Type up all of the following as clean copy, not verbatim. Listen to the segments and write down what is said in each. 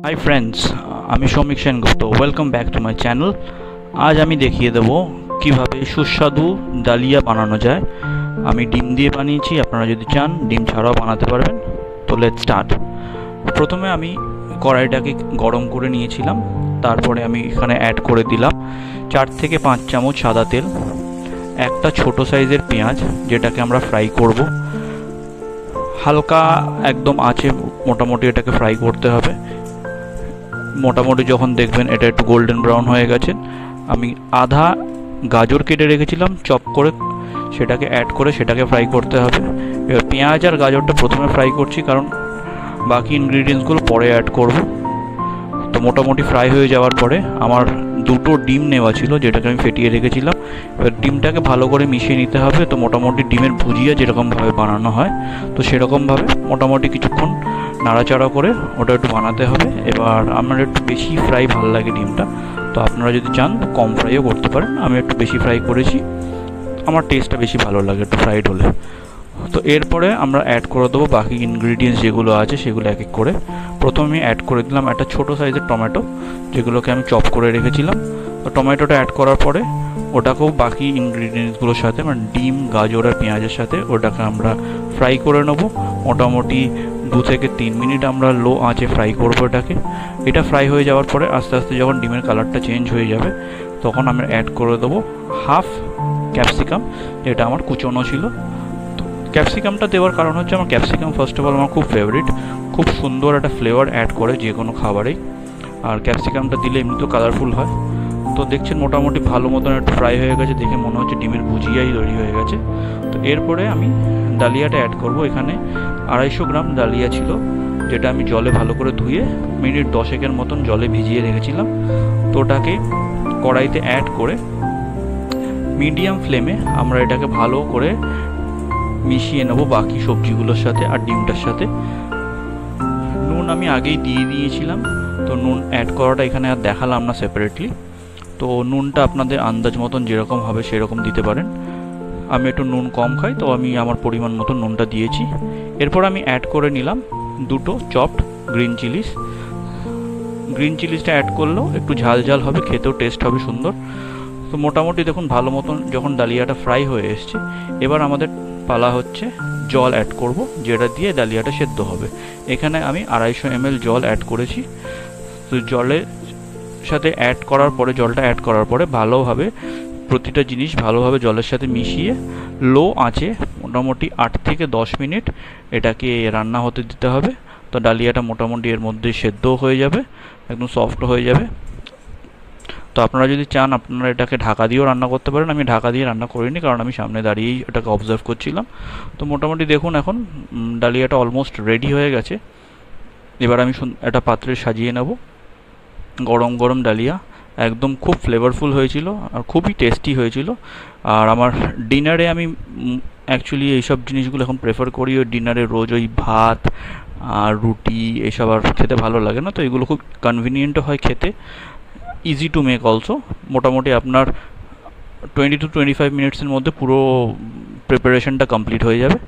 Hi friends আমি Soumik Sengupta welcome back to my channel. আজ আমি দেখিয়ে দেব কিভাবে সুস্বাদু ডালিয়া বানানো যায়। আমি ডিম দিয়ে বানিয়েছি, আপনারা যদি চান ডিম ছাড়াও বানাতে পারবেন। তো লেটস স্টার্ট। প্রথমে আমি কড়াইটাকে গরম করে নিয়েছিলাম, তারপরে আমি এখানে অ্যাড করে দিলাম 4 থেকে 5 চামচ সাদা তেল, একটা ছোট সাইজের পেঁয়াজ যেটাকে আমরা ফ্রাই করব। হালকা একদম আছে মোটামুটি এটাকে ফ্রাই করতে হবে। মোটামুটি যখন দেখবেন এটা একটু গোল্ডেন ব্রাউন হয়ে গেছে, আমি আধা গাজর কেটে রেখেছিলাম চপ করে, সেটাকে অ্যাড করে সেটাকে ফ্রাই করতে হবে। এবার পেঁয়াজ আর গাজরটা প্রথমে ফ্রাই করছি, কারণ বাকি ইনগ্রিডিয়েন্টসগুলো পরে অ্যাড করব। তো মোটামুটি ফ্রাই হয়ে যাওয়ার পরে আমার দুটো ডিম নেওয়া ছিল, যেটাকে আমি ফেটিয়ে রেখেছিলাম। এবার ডিমটাকে ভালো করে মিশিয়ে নিতে হবে। তো মোটামুটি ডিমের ভুজিয়া যেরকমভাবে বানানো হয়, তো সেরকমভাবে মোটামুটি কিছুক্ষণ নাড়াচাড়া করে ওটা একটু বানাতে হবে। এবার আমার একটু বেশি ফ্রাই ভালো লাগে ডিমটা, তো আপনারা যদি চান কম ফ্রাইও করতে পারেন। আমি একটু বেশি ফ্রাই করেছি, আমার টেস্টটা বেশি ভালো লাগে একটু ফ্রাইড হলে। তো এরপরে আমরা অ্যাড করে দেবো বাকি ইনগ্রিডিয়েন্টস যেগুলো আছে সেগুলো এক এক করে। প্রথমে আমি অ্যাড করে দিলাম একটা ছোটো সাইজের টমেটো, যেগুলোকে আমি চপ করে রেখেছিলাম। তো টমেটোটা অ্যাড করার পরে ওটাকেও বাকি ইনগ্রিডিয়েন্টসগুলোর সাথে, মানে ডিম, গাজর আর পেঁয়াজের সাথে ওটাকে আমরা ফ্রাই করে নেবো। মোটামুটি 2 থেকে 3 মিনিট আমরা লো আঁচে ফ্রাই করবো এটাকে। এটা ফ্রাই হয়ে যাওয়ার পরে আস্তে আস্তে যখন ডিমের কালারটা চেঞ্জ হয়ে যাবে, তখন আমরা অ্যাড করে দেবো হাফ ক্যাপসিকাম, যেটা আমার কুচনো ছিল। ক্যাপসিকামটা দেওয়ার কারণ হচ্ছে আমার ক্যাপসিকাম ফার্স্ট অফ অল আমার খুব ফেভারিট, খুব সুন্দর একটা ফ্লেভার অ্যাড করে যে কোনো খাবারেই। আর ক্যাপসিকামটা দিলে এমনি তো কালারফুল হয়। তো দেখছেন মোটামুটি ভালো মতন একটু ফ্রাই হয়ে গেছে, দেখে মনে হচ্ছে ডিমের ভুজিয়াই তৈরি হয়ে গেছে। তো এরপরে আমি ডালিয়াটা অ্যাড করব। এখানে 250 গ্রাম ডালিয়া ছিল, যেটা আমি জলে ভালো করে ধুয়ে মিনিট 10 মতন জলে ভিজিয়ে রেখেছিলাম। তো ওটাকে কড়াইতে অ্যাড করে মিডিয়াম ফ্লেমে আমরা এটাকে ভালো করে মিশিয়ে নেবো বাকি সবজিগুলোর সাথে আর ডিমটার সাথে। নুন আমি আগেই দিয়ে দিয়েছিলাম, তো নুন অ্যাড করাটা এখানে আর দেখালাম না সেপারেটলি। তো নুনটা আপনাদের আন্দাজ মতন যেরকম হবে সেরকম দিতে পারেন। আমি একটু নুন কম খাই, তো আমি আমার পরিমাণ মতো নুনটা দিয়েছি। এরপর আমি অ্যাড করে নিলাম দুটো চপড গ্রিন চিলিস। গ্রিন চিলিসটা অ্যাড করলেও একটু ঝাল ঝাল হবে, খেতেও টেস্ট হবে সুন্দর। তো মোটামুটি দেখুন ভালো মতন যখন ডালিয়াটা ফ্রাই হয়ে এসছে, এবার আমাদের পালা হচ্ছে জল অ্যাড করব, যেটা দিয়ে ডালিয়াটা সেদ্ধ হবে। এখানে আমি 250 ml জল অ্যাড করেছি। তো জলের সাথে জলটা অ্যাড করার পরে ভালোভাবে প্রতিটা জিনিস ভালোভাবে জলের সাথে মিশিয়ে লো আঁচে মোটামুটি 8 থেকে 10 মিনিট এটাকে রান্না হতে দিতে হবে। তো ডালিয়াটা মোটামুটি এর মধ্যে সেদ্ধও হয়ে যাবে, একদম সফট হয়ে যাবে। তো আপনারা যদি চান আপনারা এটাকে ঢাকা দিয়েও রান্না করতে পারেন। আমি ঢাকা দিয়ে রান্না করিনি, কারণ আমি সামনে দাঁড়িয়েই এটাকে অবজার্ভ করছিলাম। তো মোটামুটি দেখুন এখন ডালিয়াটা অলমোস্ট রেডি হয়ে গেছে। এবার আমি একটা পাত্রে সাজিয়ে নেব। গরম গরম ডালিয়া একদম খুব ফ্লেভারফুল হয়েছিল আর খুবই টেস্টি হয়েছিল। আর আমার ডিনারে আমি অ্যাকচুয়ালি এইসব জিনিসগুলো এখন প্রেফার করি। ওই ডিনারে রোজ ওই ভাত আর রুটি এসব আর খেতে ভালো লাগে না, তো এগুলো খুব কনভিনিয়েন্টও হয় খেতে, ইজি টু মেক অলসো। মোটামুটি আপনার 20 to 25 মিনিটসের মধ্যে পুরো প্রিপারেশনটা কমপ্লিট হয়ে যাবে।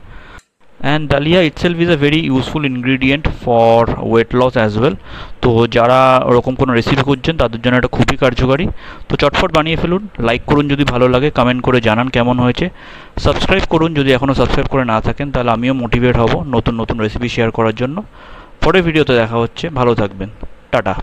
And dalia itself is a very useful ingredient for weight loss as well. তো যারা ওরকম কোনো রেসিপি খুঁজছেন তাদের জন্য এটা খুবই কার্যকারী। তো চটফট বানিয়ে ফেলুন, লাইক করুন যদি ভালো লাগে, কমেন্ট করে জানান কেমন হয়েছে, সাবস্ক্রাইব করুন যদি এখনও সাবস্ক্রাইব করে না থাকেন, তাহলে আমিও মোটিভেট হব নতুন নতুন রেসিপি শেয়ার করার জন্য। পরের ভিডিওতে দেখা হচ্ছে, ভালো থাকবেন, টাটা।